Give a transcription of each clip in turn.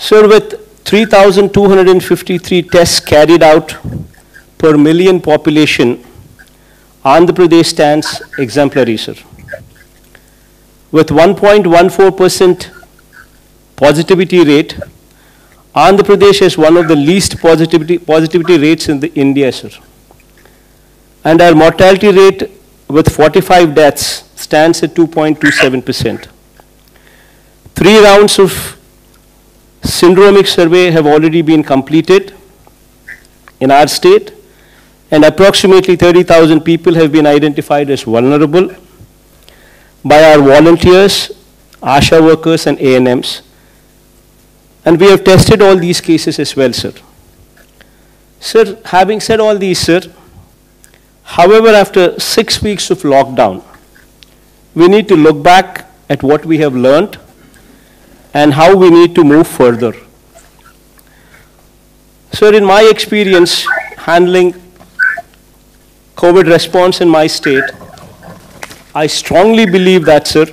Sir, with 3,253 tests carried out per million population, Andhra Pradesh stands exemplary, sir. With 1.14% positivity rate, Andhra Pradesh has one of the least positivity rates in India, sir. And our mortality rate with 45 deaths stands at 2.27%. 3 rounds of syndromic survey have already been completed in our state, and approximately 30,000 people have been identified as vulnerable by our volunteers, ASHA workers, and ANMs. And we have tested all these cases as well, sir. Sir, having said all these, sir, however, after 6 weeks of lockdown, we need to look back at what we have learned and how we need to move further. Sir, in my experience handling COVID response in my state, I strongly believe that, sir,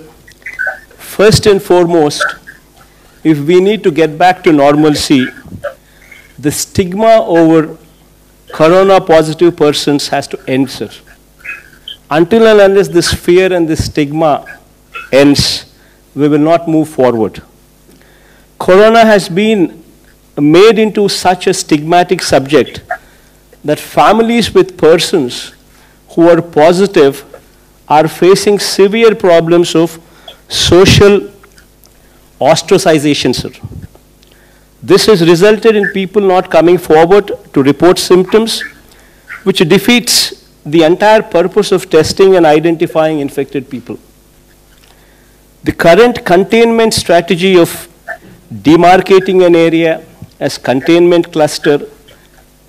first and foremost, if we need to get back to normalcy, the stigma over corona positive persons has to end, sir. Until and unless this fear and this stigma ends, we will not move forward. Corona has been made into such a stigmatic subject that families with persons who are positive are facing severe problems of social ostracization, sir. This has resulted in people not coming forward to report symptoms, which defeats the entire purpose of testing and identifying infected people. The current containment strategy of demarcating an area as containment cluster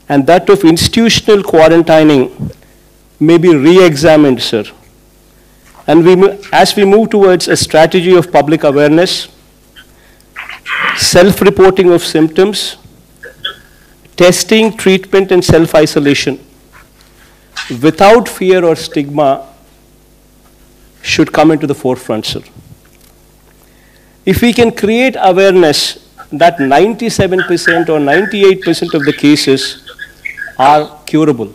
and that of institutional quarantining may be re-examined, sir. And as we move towards a strategy of public awareness, self-reporting of symptoms, testing, treatment, and self-isolation, without fear or stigma, should come into the forefront, sir. If we can create awareness that 97% or 98% of the cases are curable,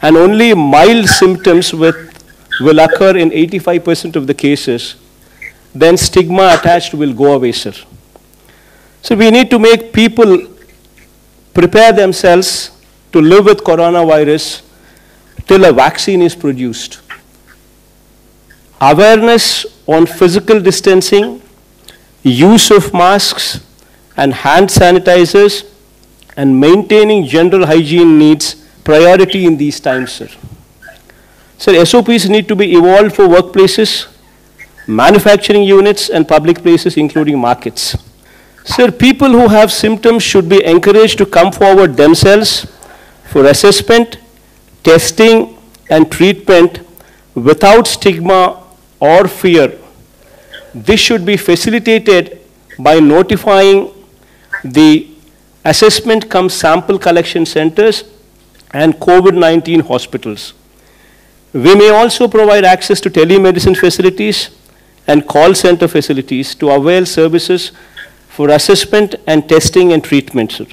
and only mild symptoms will occur in 85% of the cases, then stigma attached will go away, sir. So we need to make people prepare themselves to live with coronavirus till a vaccine is produced. Awareness on physical distancing, use of masks and hand sanitizers, and maintaining general hygiene needs priority in these times, sir. Sir, SOPs need to be evolved for workplaces, manufacturing units, and public places, including markets. Sir, people who have symptoms should be encouraged to come forward themselves for assessment, testing, and treatment without stigma or fear. This should be facilitated by notifying the assessment cum sample collection centers and COVID-19 hospitals. We may also provide access to telemedicine facilities and call center facilities to avail services for assessment and testing and treatment, sir.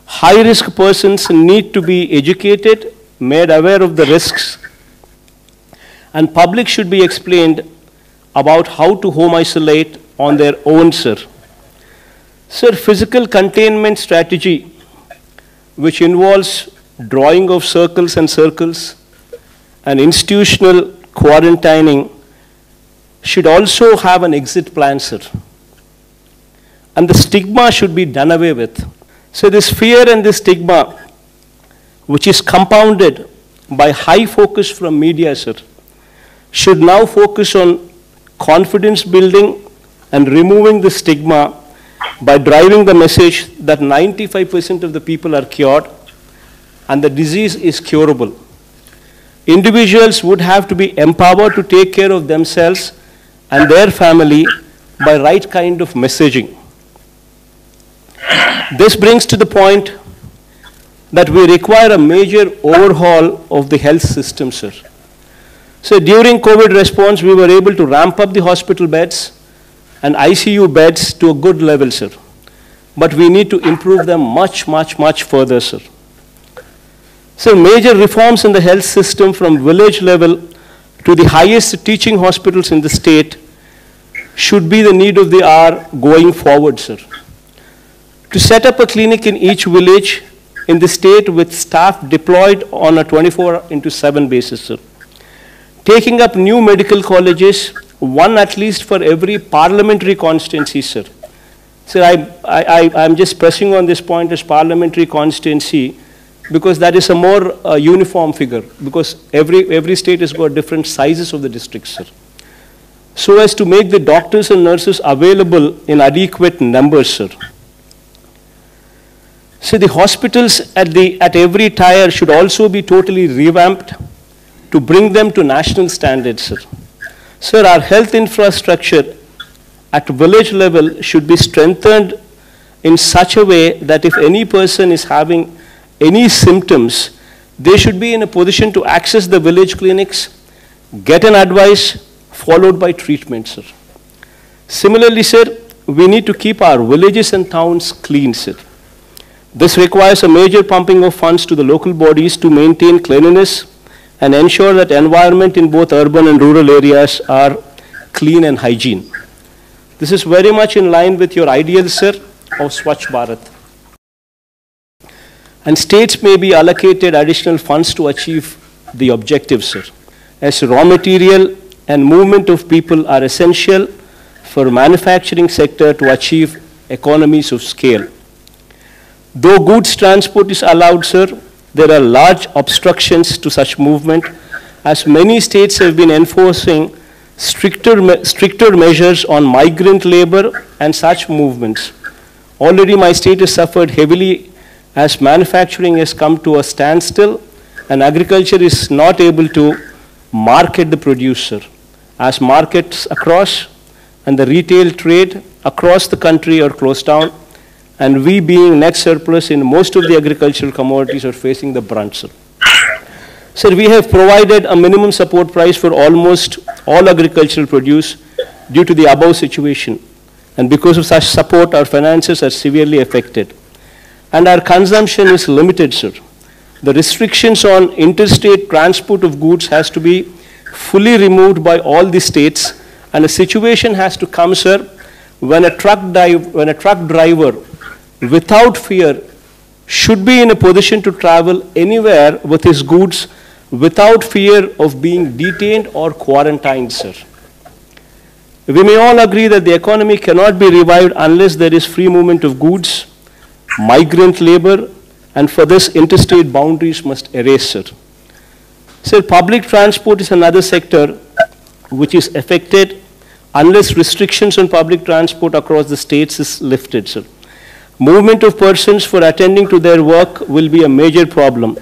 High-risk persons need to be educated, made aware of the risks, and public should be explained about how to home isolate on their own, sir. Sir, physical containment strategy, which involves drawing of circles and circles and institutional quarantining, should also have an exit plan, sir. And the stigma should be done away with. So this fear and this stigma, which is compounded by high focus from media, sir, should now focus on confidence building and removing the stigma by driving the message that 95% of the people are cured and the disease is curable. Individuals would have to be empowered to take care of themselves and their family by right kind of messaging. This brings to the point that we require a major overhaul of the health system, sir. So during COVID response, we were able to ramp up the hospital beds and ICU beds to a good level, sir. But we need to improve them much, much, much further, sir. So major reforms in the health system from village level to the highest teaching hospitals in the state should be the need of the hour going forward, sir. To set up a clinic in each village in the state with staff deployed on a 24/7 basis, sir. Taking up new medical colleges, one at least for every parliamentary constituency, sir. Sir, I'm just pressing on this point as parliamentary constituency because that is a more uniform figure, because every state has got different sizes of the districts, sir. So as to make the doctors and nurses available in adequate numbers, sir. So the hospitals at every tier should also be totally revamped to bring them to national standards, sir. Sir, our health infrastructure at village level should be strengthened in such a way that if any person is having any symptoms, they should be in a position to access the village clinics, get an advice, followed by treatment, sir. Similarly, sir, we need to keep our villages and towns clean, sir. This requires a major pumping of funds to the local bodies to maintain cleanliness and ensure that environment in both urban and rural areas are clean and hygiene. This is very much in line with your ideal, sir, of Swachh Bharat. And states may be allocated additional funds to achieve the objectives, sir, as raw material and movement of people are essential for manufacturing sector to achieve economies of scale. Though goods transport is allowed, sir, there are large obstructions to such movement, as many states have been enforcing stricter measures on migrant labor and such movements. Already my state has suffered heavily as manufacturing has come to a standstill and agriculture is not able to market the produce, sir, as markets across and the retail trade across the country are closed down, and we being net surplus in most of the agricultural commodities are facing the brunt, sir. Sir, we have provided a minimum support price for almost all agricultural produce due to the above situation. And because of such support, our finances are severely affected. And our consumption is limited, sir. The restrictions on interstate transport of goods has to be fully removed by all the states, and a situation has to come, sir, when a truck driver, without fear, should be in a position to travel anywhere with his goods without fear of being detained or quarantined, sir. We may all agree that the economy cannot be revived unless there is free movement of goods, migrant labor, and for this interstate boundaries must erase, sir. Sir, public transport is another sector which is affected unless restrictions on public transport across the states is lifted, sir. Movement of persons for attending to their work will be a major problem.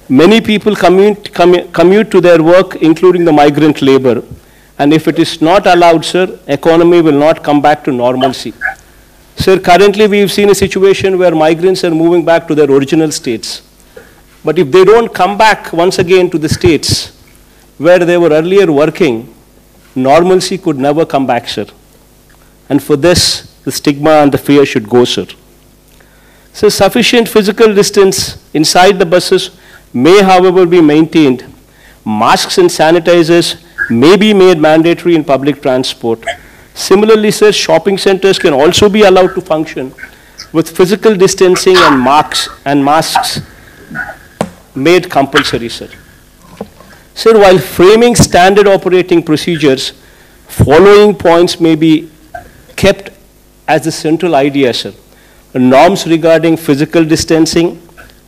Many people commute to their work, including the migrant labor. And if it is not allowed, sir, economy will not come back to normalcy. Sir, currently we've seen a situation where migrants are moving back to their original states. But if they don't come back once again to the states where they were earlier working, normalcy could never come back, sir. And for this, the stigma and the fear should go, sir. So sufficient physical distance inside the buses may, however, be maintained. Masks and sanitizers may be made mandatory in public transport. Similarly, sir, shopping centers can also be allowed to function with physical distancing and masks made compulsory, sir. Sir, while framing standard operating procedures, following points may be kept as the central idea, sir. Norms regarding physical distancing,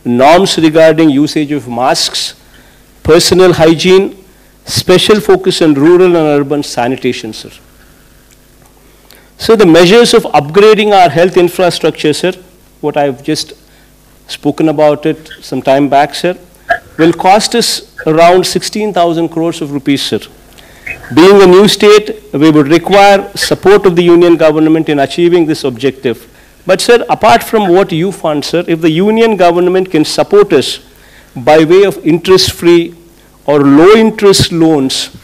norms regarding usage of masks, personal hygiene, special focus on rural and urban sanitation, sir. So the measures of upgrading our health infrastructure, sir, what I've just spoken about it some time back, sir, will cost us around 16,000 crores of rupees, sir. Being a new state, we would require support of the union government in achieving this objective. But sir, apart from what you fund, sir, if the union government can support us by way of interest-free or low-interest loans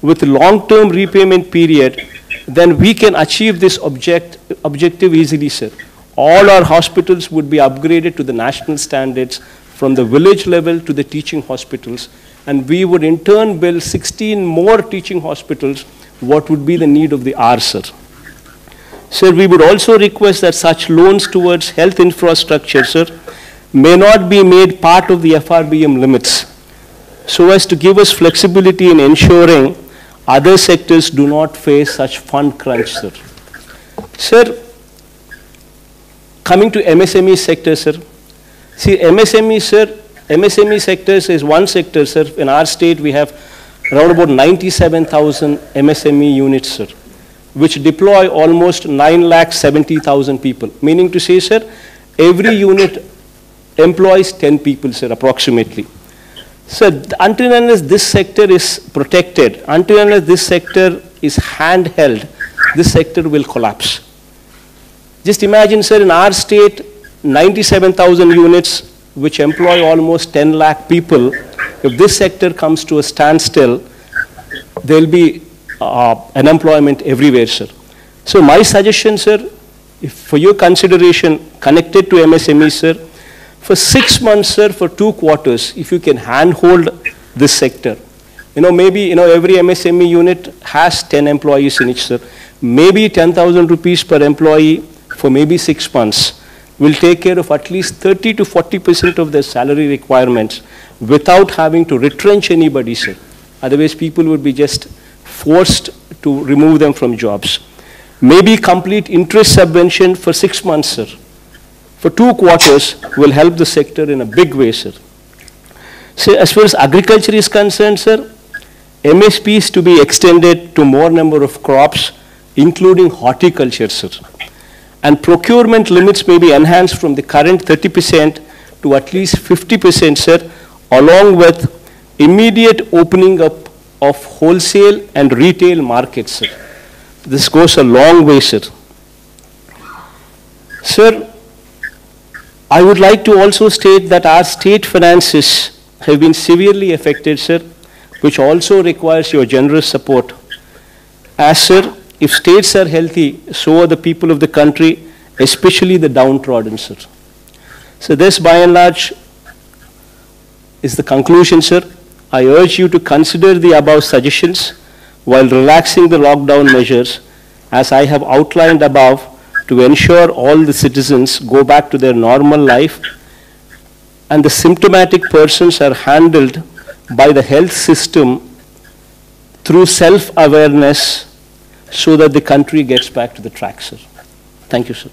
with long-term repayment period, then we can achieve this objective easily, sir. All our hospitals would be upgraded to the national standards from the village level to the teaching hospitals, and we would in turn build 16 more teaching hospitals, what would be the need of the hour, sir. Sir, we would also request that such loans towards health infrastructure, sir, may not be made part of the FRBM limits, so as to give us flexibility in ensuring other sectors do not face such fund crunch, sir. Sir, coming to MSME sector, sir. See, MSME, sir, MSME sectors is one sector, sir. In our state, we have around about 97,000 MSME units, sir, which deploy almost 9,70,000 people. Meaning to say, sir, every unit employs 10 people, sir, approximately. So until and unless this sector is protected, until and unless this sector is handheld, this sector will collapse. Just imagine, sir, in our state, 97,000 units which employ almost 10 lakh people. If this sector comes to a standstill, there will be unemployment everywhere, sir. So my suggestion, sir, if for your consideration connected to MSME, sir, for 6 months, sir, for 2 quarters, if you can handhold this sector, maybe, every MSME unit has 10 employees in it, sir. Maybe 10,000 rupees per employee for maybe 6 months will take care of at least 30 to 40% of their salary requirements without having to retrench anybody, sir. Otherwise, people would be just forced to remove them from jobs. Maybe complete interest subvention for 6 months, sir, for 2 quarters will help the sector in a big way, sir. So as far as agriculture is concerned, sir, MSP is to be extended to more number of crops, including horticulture, sir. And procurement limits may be enhanced from the current 30% to at least 50%, sir, along with immediate opening up of wholesale and retail markets, sir. This goes a long way, sir. Sir, I would like to also state that our state finances have been severely affected, sir, which also requires your generous support. As, sir, if states are healthy, so are the people of the country, especially the downtrodden, sir. So this, by and large, is the conclusion, sir. I urge you to consider the above suggestions while relaxing the lockdown measures, as I have outlined above, to ensure all the citizens go back to their normal life and the symptomatic persons are handled by the health system through self-awareness so that the country gets back to the track, sir. Thank you, sir.